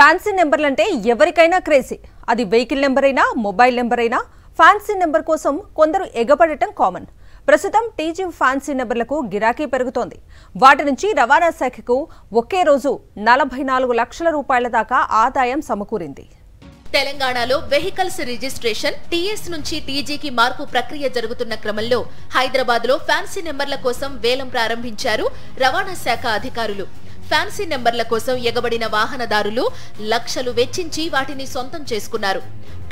Fancy నెంబర్లంటే ఎవరికైనా crazy. అది vehicle number అయినా మొబైల్ నెంబర్ అయినా ఫ్యాన్సీ నెంబర్ కోసం కొందరు ఎగబడటం కామన్. ప్రస్తుతం టీజీ ఫ్యాన్సీ నెంబర్లకు గిరాకీ పెరుగుతోంది. వాటి నుంచి రవాణా శాఖకు ఒకే రోజు 44 లక్షల రూపాయల దాకా ఆదాయం సమకూరింది. తెలంగాణలో వెహికల్స్ రిజిస్ట్రేషన్ టీఎస్ నుంచి టీజీకి మార్పు ప్రక్రియ జరుగుతున్న క్రమంలో హైదరాబాద్లో ఫ్యాన్సీ నెంబర్ల కోసం వేలం ప్రారంభించారు రవాణా శాఖ అధికారులు. ఫ్యాన్సీ నెంబర్ల కోసం ఎగబడిన వాహనదారులు లక్షలు వెచ్చించి వాటిని సొంతం చేసుకున్నారు.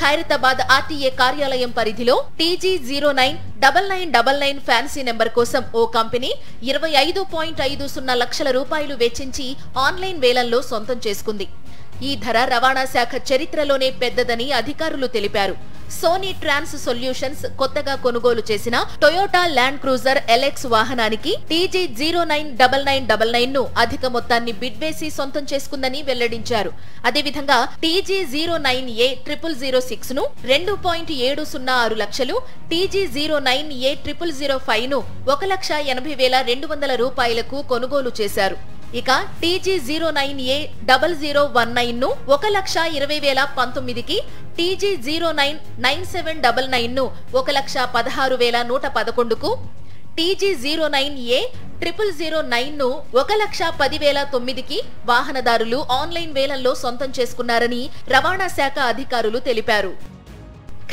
ఖైరతాబాద్ ఆర్టీఏ కార్యాలయం పరిధిలో టీజీ 099999 ఫ్యాన్సీ నెంబర్ కోసం ఓ కంపెనీ 25.50 లక్షల రూపాయలు వెచ్చించి ఆన్లైన్ వేలంలో సొంతం చేసుకుంది. ఈ ధర రవాణా శాఖ చరిత్రలోనే పెద్దదని అధికారులు తెలిపారు. సోనీ ట్రాన్స్ సొల్యూషన్స్ కొత్తగా కొనుగోలు చేసిన టొయోటా ల్యాండ్ క్రూజర్ ఎల్ఎక్స్ వాహనానికి టీజీ 099999 ను అధిక మొత్తాన్ని బిడ్ వేసి సొంతం చేసుకుందని వెల్లడించారు. అదేవిధంగా టీజీ 09A006 ను 2.706 లక్షలు, టీజీ 09A0005 ను 1,80,200 రూపాయలకు కొనుగోలు చేశారు. ఇక టీజీ 09A0019 ను 1,20,019 కి, టీజీ 099799 ను 1,16,111 కు, టీజీ 09A0009 ను 1,10,009 కి వాహనదారులు ఆన్లైన్ వేలంలో సొంతం చేసుకున్నారని రవాణా శాఖ అధికారులు తెలిపారు.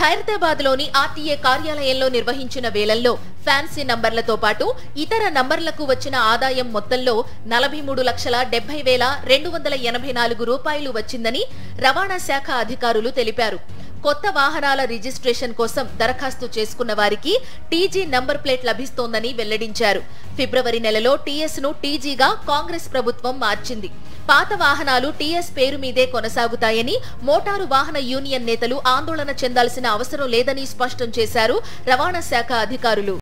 ఖైరతాబాద్ లోని ఆర్టీఏ కార్యాలయంలో నిర్వహించిన వేలంలో ఫ్యాన్సీ నంబర్లతో పాటు ఇతర నంబర్లకు వచ్చిన ఆదాయం మొత్తంలో 43,70,284 రూపాయలు వచ్చిందని రవాణా శాఖ అధికారులు తెలిపారు. కొత్త వాహనాల రిజిస్ట్రేషన్ కోసం దరఖాస్తు చేసుకున్న వారికి టీజీ నంబర్ ప్లేట్ లభిస్తోందని వెల్లడించారు. ఫిబ్రవరి నెలలో టీఎస్ ను టీజీగా కాంగ్రెస్ ప్రభుత్వం మార్చింది. పాత వాహనాలు టీఎస్ పేరు మీదే కొనసాగుతాయని, మోటారు వాహన యూనియన్ నేతలు ఆందోళన చెందాల్సిన అవసరం లేదని స్పష్టం చేశారు రవాణా శాఖ అధికారులు.